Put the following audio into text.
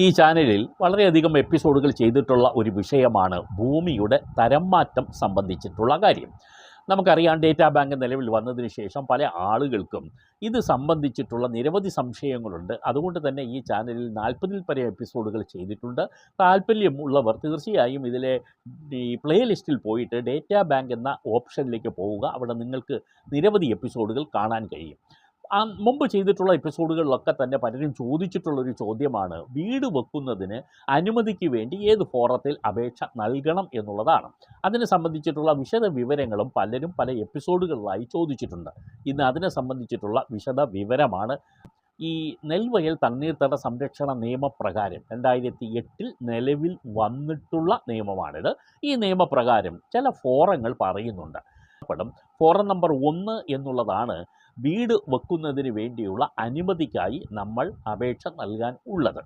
ഈ ചാനലിൽ വളരെയധികം എപ്പിസോഡുകൾ ചെയ്തിട്ടുള്ള ഒരു വിഷയമാണ് ഭൂമിയുടെ തരം മാറ്റം സംബന്ധിച്ചിട്ടുള്ള കാര്യം. നമുക്കറിയാം, ഡേറ്റാ ബാങ്ക് നിലവിൽ വന്നതിന് ശേഷം പല ആളുകൾക്കും ഇത് സംബന്ധിച്ചിട്ടുള്ള നിരവധി സംശയങ്ങളുണ്ട്. അതുകൊണ്ട് തന്നെ ഈ ചാനലിൽ 40-ൽ പരം എപ്പിസോഡുകൾ ചെയ്തിട്ടുണ്ട്. താല്പര്യമുള്ളവർ തീർച്ചയായും ഇതിലെ ഈ പ്ലേ ലിസ്റ്റിൽ പോയിട്ട് ഡേറ്റാ ബാങ്ക് എന്ന ഓപ്ഷനിലേക്ക് പോവുക. അവിടെ നിങ്ങൾക്ക് നിരവധി എപ്പിസോഡുകൾ കാണാൻ കഴിയും. മുമ്പ് ചെയ്തിട്ടുള്ള എപ്പിസോഡുകളിലൊക്കെ തന്നെ പലരും ചോദിച്ചിട്ടുള്ളൊരു ചോദ്യമാണ്, വീട് വെക്കുന്നതിന് അനുമതിക്ക് വേണ്ടി ഏത് ഫോറത്തിൽ അപേക്ഷ നൽകണം എന്നുള്ളതാണ്. അതിനെ സംബന്ധിച്ചിട്ടുള്ള വിശദ വിവരങ്ങളും പലരും പല എപ്പിസോഡുകളിലായി ചോദിച്ചിട്ടുണ്ട്. ഇന്ന് അതിനെ സംബന്ധിച്ചിട്ടുള്ള വിശദ വിവരമാണ്. ഈ നെൽവയൽ തണ്ണീർത്തട സംരക്ഷണ നിയമപ്രകാരം 2008 നിലവിൽ വന്നിട്ടുള്ള നിയമമാണിത്. ഈ നിയമപ്രകാരം ചില ഫോറങ്ങൾ പറയുന്നുണ്ട്. ഫോറം നമ്പർ 1 എന്നുള്ളതാണ് വീട് വെക്കുന്നതിന് വേണ്ടിയുള്ള അനുമതിക്കായി നമ്മൾ അപേക്ഷ നൽകാൻ ഉള്ളത്.